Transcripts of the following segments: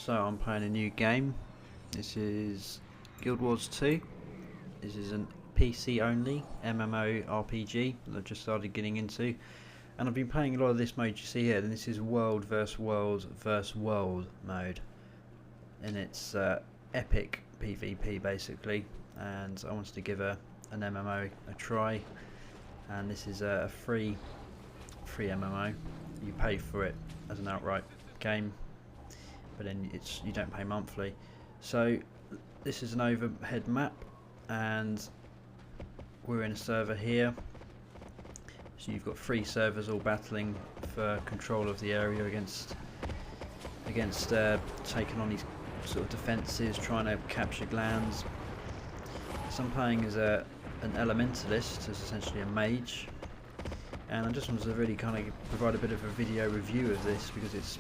So I'm playing a new game. This is Guild Wars 2. This is a PC only MMORPG that I've just started getting into, and I've been playing a lot of this mode you see here. And this is world versus world versus world mode, and it's epic PvP basically. And I wanted to give an MMO a try, and this is a free MMO. You pay for it as an outright game, but then you don't pay monthly. So this is an overhead map, and we're in a server here. So you've got 3 servers all battling for control of the area against taking on these sort of defences, trying to capture glands. So I'm playing as an elementalist, as essentially a mage, and I just wanted to really kind of provide a bit of a video review of this because it's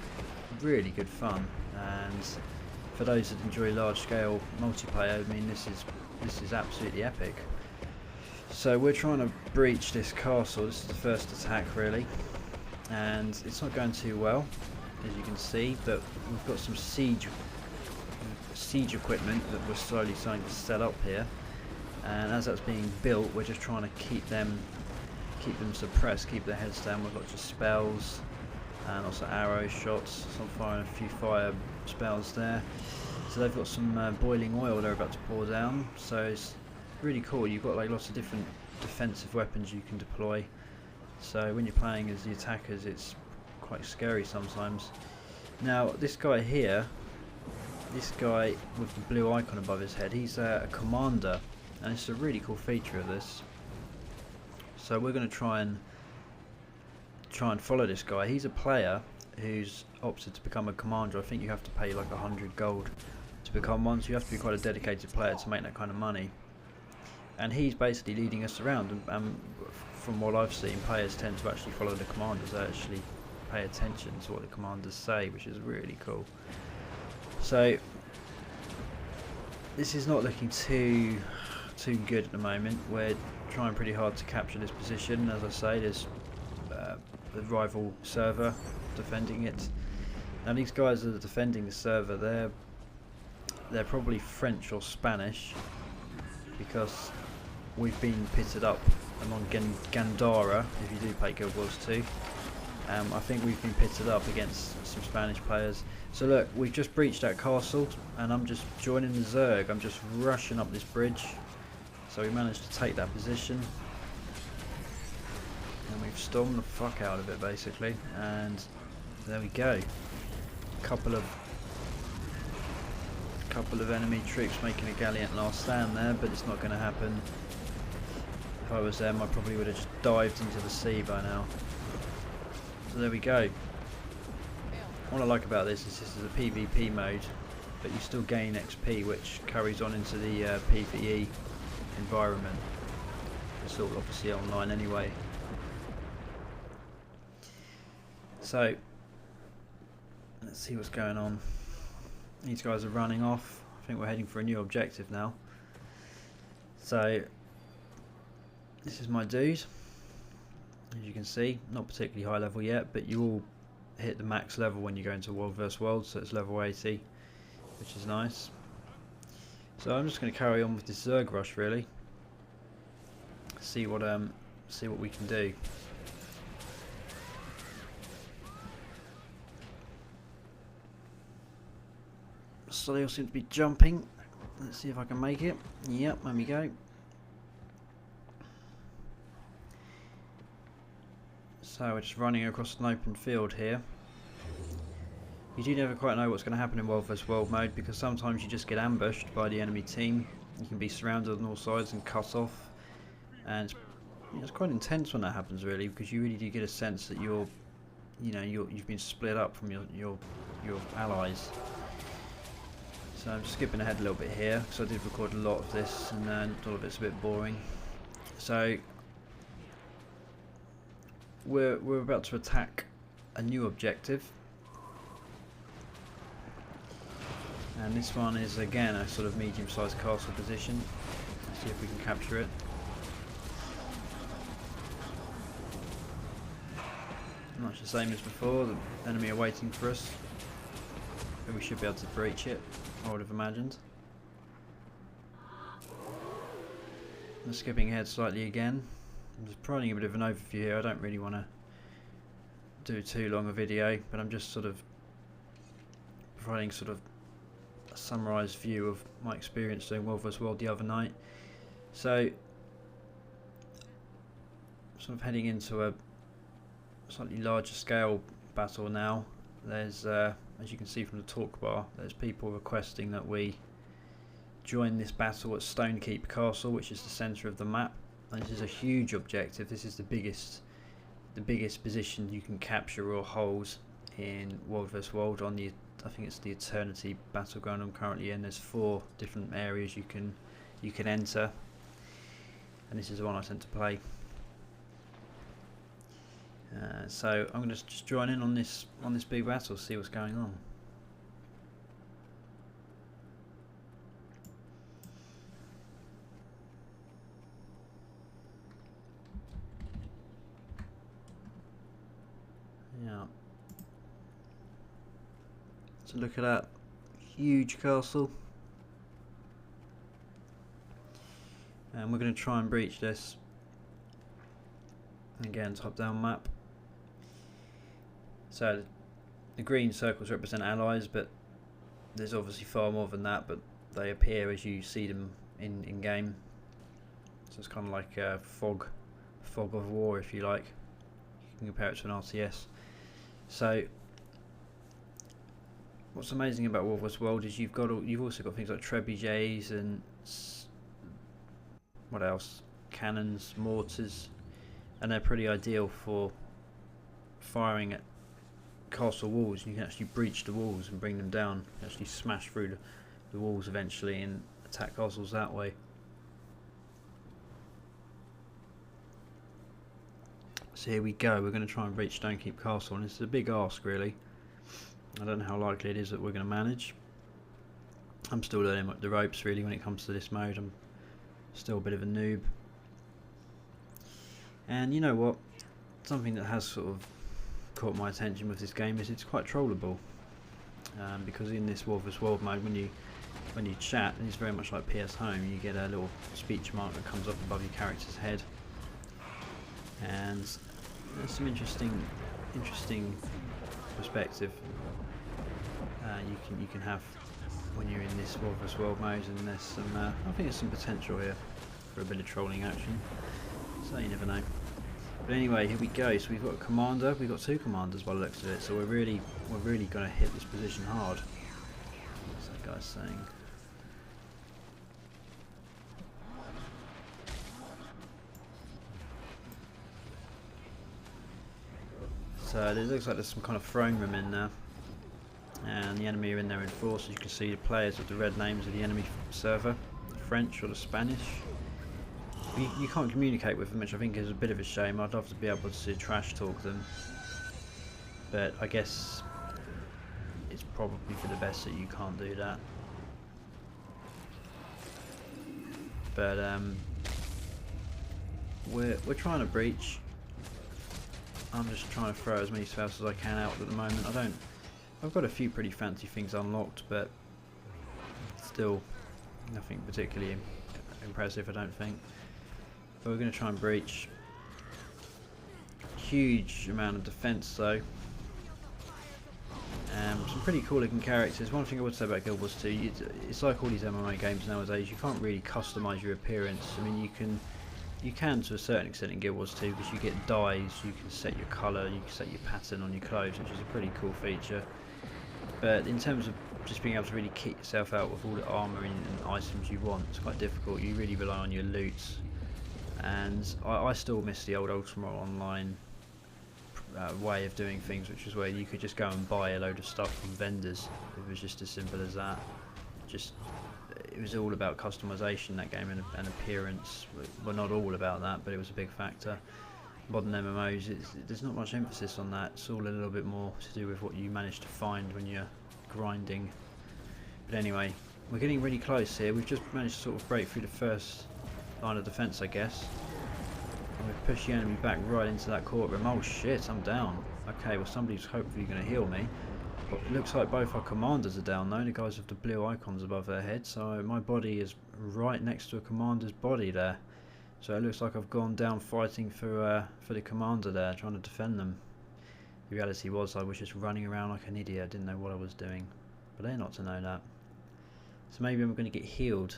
really good fun. And for those that enjoy large-scale multiplayer, I mean, this is absolutely epic. So we're trying to breach this castle. This is the first attack really, and it's not going too well, as you can see. But we've got some siege equipment that we're slowly starting to set up here, and as that's being built, we're just trying to keep them suppressed, keep their heads down with lots of spells and also arrow shots. So I'm firing a few fire spells there. So they've got some boiling oil they're about to pour down, so it's really cool. You've got like lots of different defensive weapons you can deploy, so when you're playing as the attackers it's quite scary sometimes. Now this guy here, this guy with the blue icon above his head, he's a commander, and it's a really cool feature of this. So we're going to try and follow this guy. He's a player who's opted to become a commander. I think you have to pay like 100 gold to become one, so you have to be quite a dedicated player to make that kind of money. And he's basically leading us around, and from what I've seen, players tend to actually follow the commanders. They actually pay attention to what the commanders say, which is really cool. So this is not looking too good at the moment. We're trying pretty hard to capture this position. As I say, there's the rival server defending it. Now these guys that are defending the server, they're probably French or Spanish, because we've been pitted up among Gandara, if you do play Guild Wars 2. I think we've been pitted up against some Spanish players. So look, we've just breached that castle, and I'm just joining the Zerg. I'm just rushing up this bridge. So we managed to take that position, and we've stormed the fuck out of it basically. And there we go. Couple of enemy troops making a gallant last stand there, but it's not going to happen. If I was them, I probably would have just dived into the sea by now. So there we go. What I like about this is a PvP mode, but you still gain XP, which carries on into the PvE environment. It's all obviously online anyway. So let's see what's going on. These guys are running off. I think we're heading for a new objective now. So this is my dude. As you can see, not particularly high level yet, but you all hit the max level when you go into world versus world, so it's level 80, which is nice. So I'm just going to carry on with this Zerg rush really. See what we can do. So they all seem to be jumping. Let's see if I can make it. Yep, there we go. So we're just running across an open field here. You do never quite know what's going to happen in world vs world mode, because sometimes you just get ambushed by the enemy team. You can be surrounded on all sides and cut off, and it's quite intense when that happens really, because you really do get a sense that you've been split up from your allies. So I'm just skipping ahead a little bit here, because I did record a lot of this, and a lot of it's a bit boring. So we're about to attack a new objective, and this one is again a sort of medium-sized castle position. Let's see if we can capture it. Much the same as before, the enemy are waiting for us. but we should be able to breach it, I would have imagined. I'm skipping ahead slightly again. I'm just providing a bit of an overview here. I don't really want to do too long a video, but I'm just sort of providing sort of a summarised view of my experience doing World vs World the other night. So, sort of heading into a slightly larger scale battle now. There's, as you can see from the talk bar, there's people requesting that we join this battle at Stonekeep Castle, which is the centre of the map. And this is a huge objective. This is the biggest position you can capture or hold in World vs World on the, I think it's the Eternity battleground I'm currently in. There's 4 different areas you can enter, and this is the one I tend to play. So I'm going to just join in on this big battle, see what's going on. Yeah. So look at that huge castle, and we're going to try and breach this. Again, top-down map. So the green circles represent allies, but there's obviously far more than that, but they appear as you see them in game. So it's kind of like a fog of war, if you like. You can compare it to an RTS. So what's amazing about World vs World is you've also got things like trebuchets and what else? Cannons, mortars, and they're pretty ideal for firing at castle walls. You can actually breach the walls and bring them down. You can actually smash through the walls eventually and attack castles that way. So here we go. We're going to try and breach Stonekeep Castle, and it's a big ask, really. I don't know how likely it is that we're going to manage. I'm still learning the ropes, really, when it comes to this mode. I'm still a bit of a noob. And you know what? Something that has sort of caught my attention with this game is it's quite trollable. Because in this World vs World mode, when you chat, and it's very much like PS Home, you get a little speech mark that comes up above your character's head. And there's some interesting perspective you can have when you're in this World vs World mode, and there's some I think there's some potential here for a bit of trolling action. So you never know. But anyway, here we go. So we've got a commander. We've got 2 commanders by the looks of it. So we're really going to hit this position hard. What's that guy saying? So it looks like there's some kind of throne room in there, and the enemy are in there in force. As you can see, the players with the red names of the enemy server, the French or the Spanish. You can't communicate with them, which I think is a bit of a shame. I'd love to be able to trash talk them, but I guess it's probably for the best that you can't do that. But we're trying to breach. I'm just trying to throw as many spells as I can out at the moment. I've got a few pretty fancy things unlocked, but still nothing particularly impressive, I don't think. But we're going to try and breach. Huge amount of defense though. Some pretty cool looking characters. One thing I would say about Guild Wars 2, it's like all these MMO games nowadays, you can't really customise your appearance. I mean, you can to a certain extent in Guild Wars 2, because you get dyes, you can set your colour, you can set your pattern on your clothes, which is a pretty cool feature. But in terms of just being able to really kit yourself out with all the armour and items you want, it's quite difficult. You really rely on your loot. And I still miss the old Ultima Online way of doing things, which is where you could just go and buy a load of stuff from vendors. It was just as simple as that. It was all about customization, that game, and appearance. Well, not all about that, but it was a big factor. Modern MMOs, there's not much emphasis on that. It's all a little bit more to do with what you manage to find when you're grinding. But anyway, we're getting really close here. We've just managed to sort of break through the first line of defense, I guess. And we've pushed the enemy back right into that courtroom. Oh shit, I'm down. Okay, well somebody's hopefully going to heal me. It looks like both our commanders are down though, the guys with the blue icons above their heads, so my body is right next to a commander's body there. So it looks like I've gone down fighting for the commander there, trying to defend them. The reality was I was just running around like an idiot, I didn't know what I was doing. But they're not to know that. So maybe I'm going to get healed,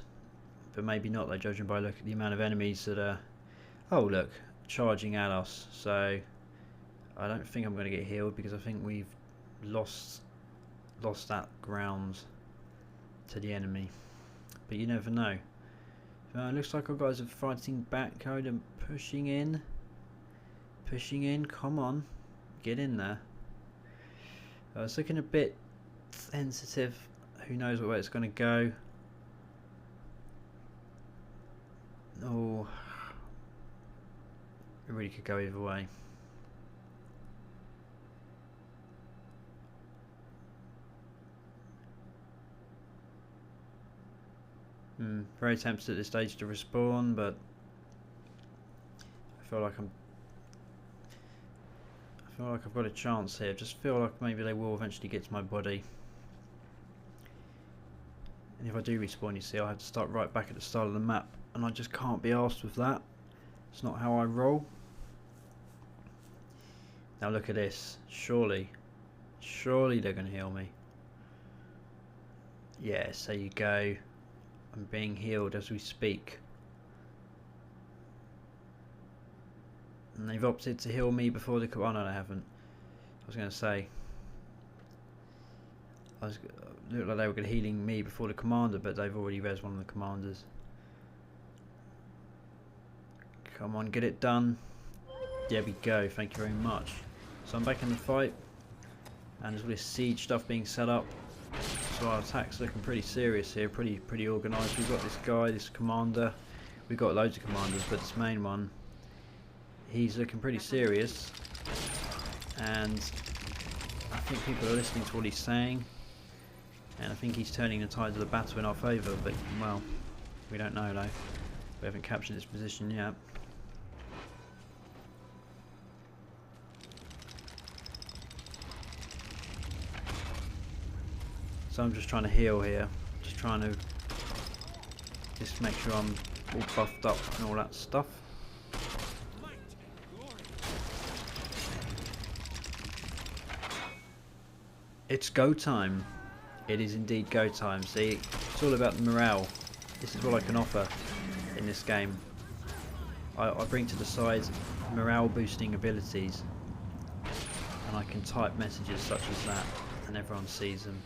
but maybe not though, judging by look at the amount of enemies that are, oh look, charging at us. So I don't think I'm going to get healed because I think we've lost that ground to the enemy. But you never know. It looks like our guys are fighting back code and pushing in. Pushing in, come on. Get in there. It's looking a bit sensitive. Who knows where it's going to go. Oh, it really could go either way. Very tempted at this stage to respawn, but I feel like I've got a chance here. Just feel like maybe they will eventually get to my body. And if I do respawn, you see, I'll have to start right back at the start of the map, and I just can't be arsed with that. It's not how I roll. Now look at this. Surely they're going to heal me. Yes, there you go. I'm being healed as we speak. And they've opted to heal me before the... Oh no, they haven't. I was going to say... looked like they were going to healing me before the commander, but they've already res one of the commanders. Come on, get it done. There we go, thank you very much. So I'm back in the fight, and there's all this siege stuff being set up. So our attack's looking pretty serious here, pretty organised. We've got this guy, this commander. We've got loads of commanders, but this main one, he's looking pretty serious. And I think people are listening to what he's saying. And I think he's turning the tides of the battle in our favour, but, well, we don't know though. We haven't captured this position yet. So I'm just trying to heal here. Just trying to make sure I'm all buffed up and all that stuff. It's go time. It is indeed go time. See, it's all about the morale. This is what I can offer in this game. I bring to the side morale boosting abilities, and I can type messages such as that, and everyone sees them.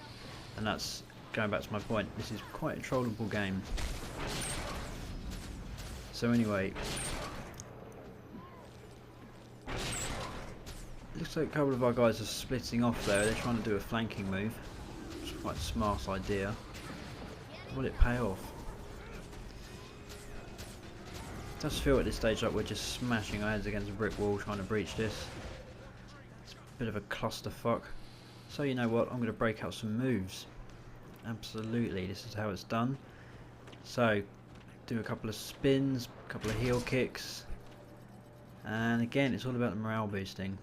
And that's going back to my point. This is quite a trollable game. So anyway, looks like a couple of our guys are splitting off there. They're trying to do a flanking move. It's quite a smart idea. Will it pay off? It does feel at this stage like we're just smashing our heads against a brick wall trying to breach this. It's a bit of a clusterfuck. So you know what, I'm going to break out some moves. Absolutely, this is how it's done. So, do a couple of spins, a couple of heel kicks. And again, it's all about the morale boosting.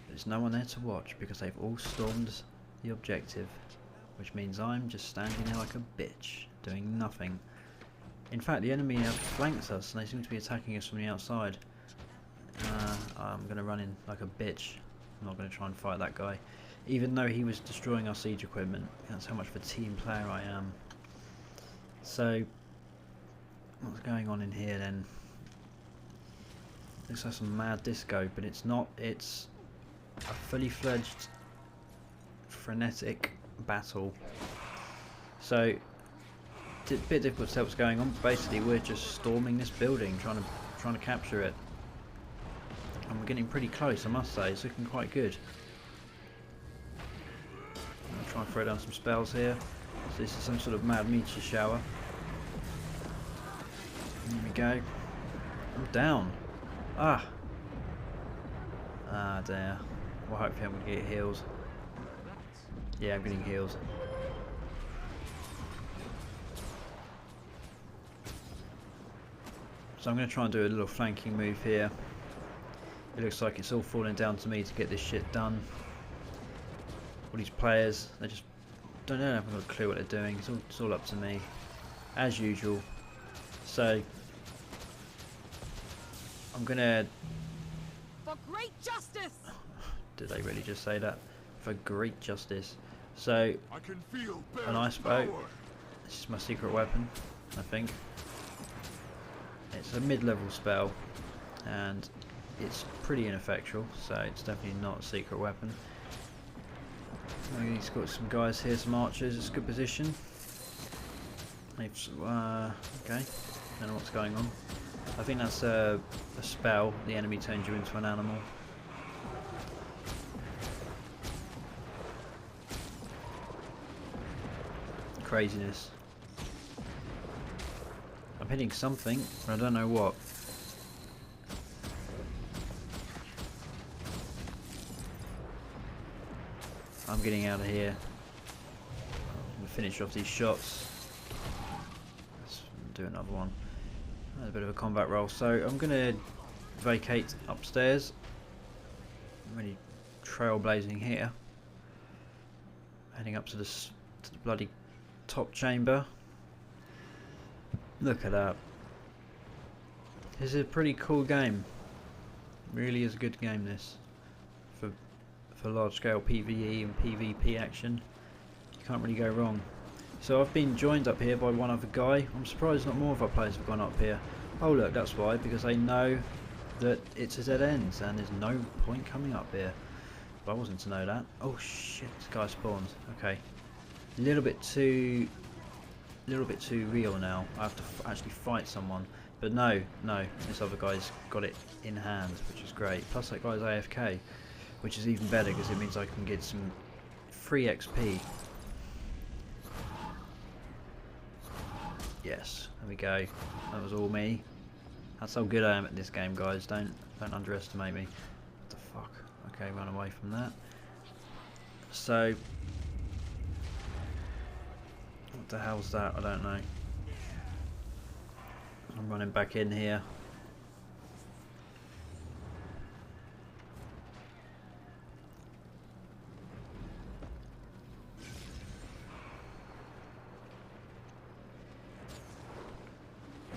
There's no one there to watch because they've all stormed the objective. Which means I'm just standing there like a bitch, doing nothing. In fact, the enemy have flanked us and they seem to be attacking us from the outside. I'm going to run in like a bitch. I'm not going to try and fight that guy. Even though he was destroying our siege equipment. That's how much of a team player I am. So, what's going on in here then? Looks like some mad disco, but it's not. It's a fully fledged frenetic battle. So, it's a bit difficult to tell what's going on. Basically, we're just storming this building, trying to capture it. And we're getting pretty close, I must say. It's looking quite good. I'll try and throw down some spells here. So this is some sort of mad meteor shower. There we go. I'm down. Ah dear. Well, hopefully I'm going to get heals. Yeah, I'm getting heals. So I'm going to try and do a little flanking move here. It looks like it's all falling down to me to get this shit done. All these players, they just don't know, haven't got a clue what they're doing. It's all up to me, as usual. So I'm gonna. For great justice. Did they really just say that? For great justice. So I can feel an ice boat. This is my secret weapon, I think. It's a mid-level spell, and it's pretty ineffectual, so it's definitely not a secret weapon. He's got some guys here, some archers. It's a good position. Okay, don't know what's going on. I think that's a spell. The enemy turns you into an animal. Craziness. I'm hitting something, but I don't know what. I'm getting out of here. I'm gonna finish off these shots. Let's do another one. That's a bit of a combat roll. So I'm gonna vacate upstairs. I'm really trailblazing here. Heading up to the bloody top chamber. Look at that. This is a pretty cool game. Really is a good game, this. For large scale PvE and PvP action. You can't really go wrong. So I've been joined up here by one other guy. I'm surprised not more of our players have gone up here. Oh look, that's why, because they know that it's a dead end and there's no point coming up here. But I wasn't to know that. Oh shit, this guy spawned. Okay. A little bit too real now. I have to actually fight someone. But no, this other guy's got it in hand, which is great. Plus that guy's AFK, which is even better because it means I can get some free XP. Yes, there we go. That was all me. That's how good I am at this game, guys. Don't underestimate me. What the fuck? Okay, run away from that. So, what the hell's that? I don't know. I'm running back in here.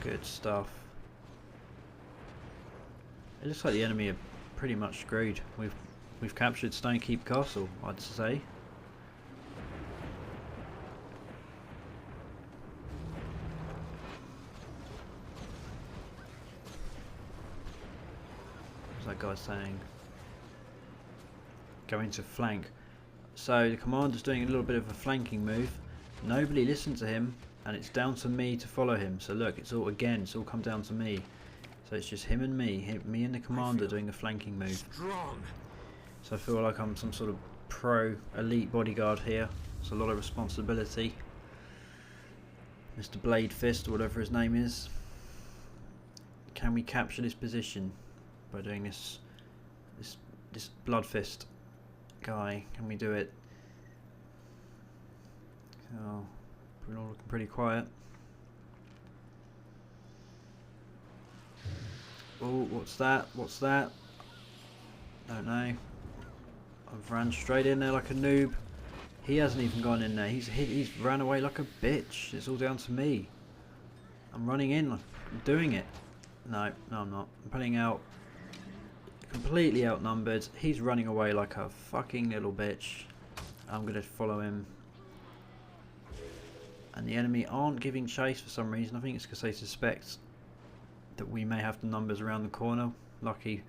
Good stuff. It looks like the enemy are pretty much screwed. We've captured Stonekeep Castle, I'd say. What's that guy saying? Going to flank. So the commander's doing a little bit of a flanking move. Nobody listened to him. And it's down to me to follow him. So look, it's all come down to me. So it's just him and me and the commander doing a flanking move. Strong. So I feel like I'm some sort of pro elite bodyguard here. It's a lot of responsibility. Mr. Blade Fist, or whatever his name is. Can we capture this position by doing this Blood Fist guy? Can we do it? Oh. We're all looking pretty quiet. Oh, what's that? What's that? Don't know. I've ran straight in there like a noob. He hasn't even gone in there. He's ran away like a bitch. It's all down to me. I'm running in. I'm doing it. No, I'm not. I'm pulling out. Completely outnumbered. He's running away like a fucking little bitch. I'm gonna follow him. And the enemy aren't giving chase for some reason. I think it's because they suspect that we may have the numbers around the corner. Lucky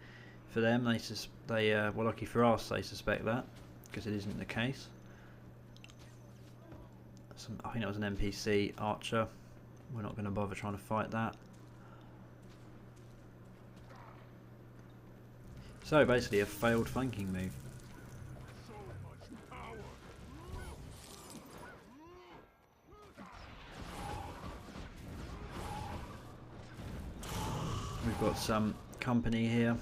for them, well, lucky for us, they suspect that, because it isn't the case. I think that was an NPC archer. We're not going to bother trying to fight that. So basically a failed flanking move. We've got some company here.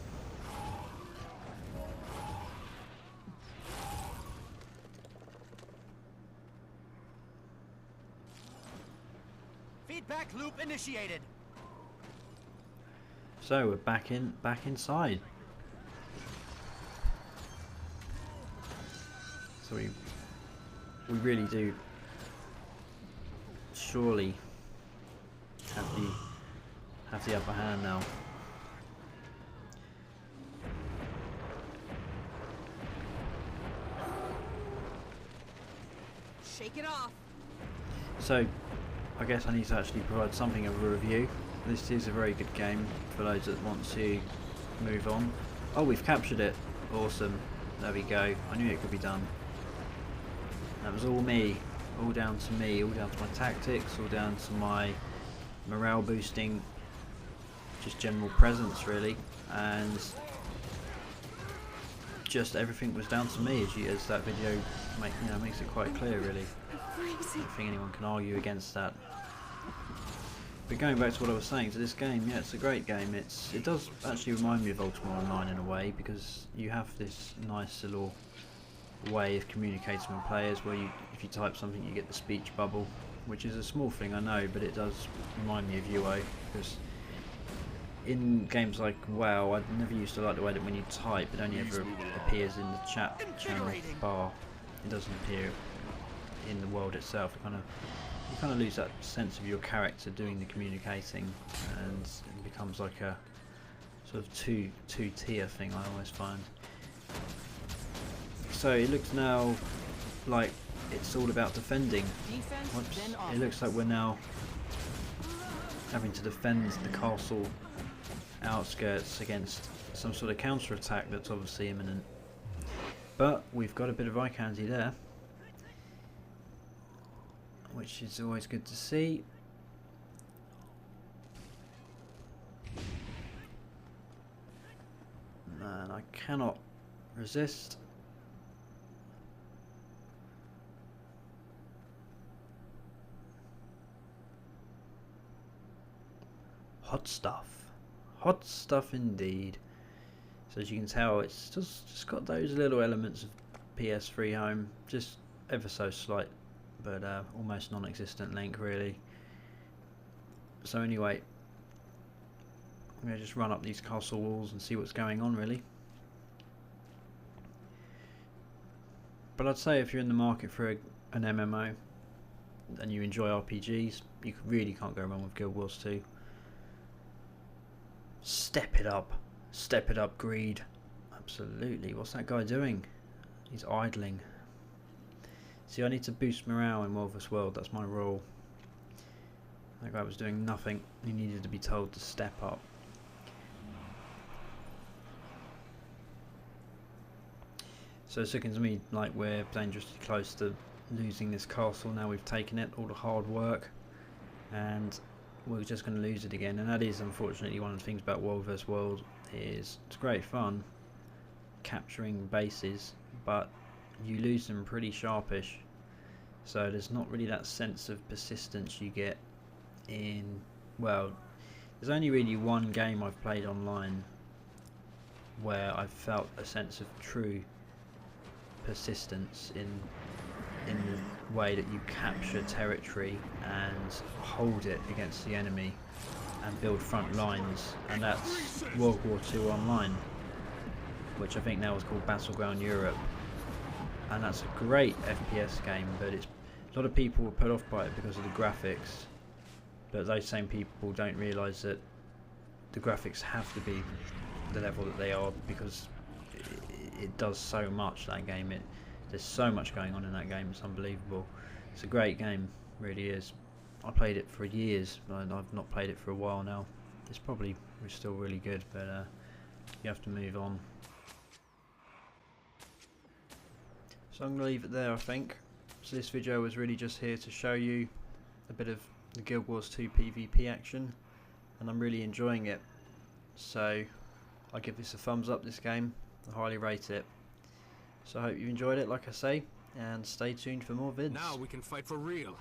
Feedback loop initiated. So we're back inside. So we really do surely have the upper hand now. Shake it off. So I guess I need to actually provide something of a review. This is a very good game for those that want to move on. Oh, we've captured it. Awesome. There we go. I knew it could be done. That was all me. All down to me. All down to my tactics. All down to my morale boosting. Just general presence, really. And just everything was down to me, as that video makes it quite clear, really. I don't think anyone can argue against that. But going back to what I was saying, to this game, yeah, it's a great game. It does actually remind me of Ultima Online in a way, because you have this nice little way of communicating with players where if you type something you get the speech bubble, which is a small thing, I know, but it does remind me of UO, because in games like WoW, I never used to like the way that when you type, it only ever appears in the chat channel bar. It doesn't appear in the world itself. You kind of lose that sense of your character doing the communicating, and it becomes like a sort of two-tier thing, I always find. So it looks now like it's all about defending. It looks like we're now having to defend the castle outskirts against some sort of counter-attack that's obviously imminent. But we've got a bit of eye candy there, which is always good to see. Man, I cannot resist. Hot stuff. Hot stuff indeed. So as you can tell, it's just got those little elements of PS3 home, just ever so slight, but almost non-existent link, really. So anyway, I'm going to just run up these castle walls and see what's going on, really. But I'd say if you're in the market for an MMO and you enjoy RPGs, you really can't go wrong with Guild Wars 2. Step it up. Step it up, greed. Absolutely. What's that guy doing? He's idling. See, I need to boost morale in World vs. World. That's my role. That guy was doing nothing. He needed to be told to step up. So it's looking to me like we're dangerously close to losing this castle. Now we've taken it, all the hard work, and we're just going to lose it again. And that is unfortunately one of the things about World vs. World, is it's great fun capturing bases, but you lose them pretty sharpish. So there's not really that sense of persistence you get in, well, there's only really one game I've played online where I've felt a sense of true persistence in the way that you capture territory and hold it against the enemy and build front lines, and that's World War II Online, which I think now is called Battleground Europe, and that's a great FPS game, but it's a lot of people were put off by it because of the graphics, but those same people don't realise that the graphics have to be the level that they are, because it does so much, that game. There's so much going on in that game, it's unbelievable. It's a great game, really is. I played it for years, but I've not played it for a while now. It's probably still really good, but you have to move on. So I'm going to leave it there, I think. So this video was really just here to show you a bit of the Guild Wars 2 PvP action, and I'm really enjoying it. So I give this a thumbs up, this game. I highly rate it. So I hope you enjoyed it, like I say, and stay tuned for more vids. Now we can fight for real.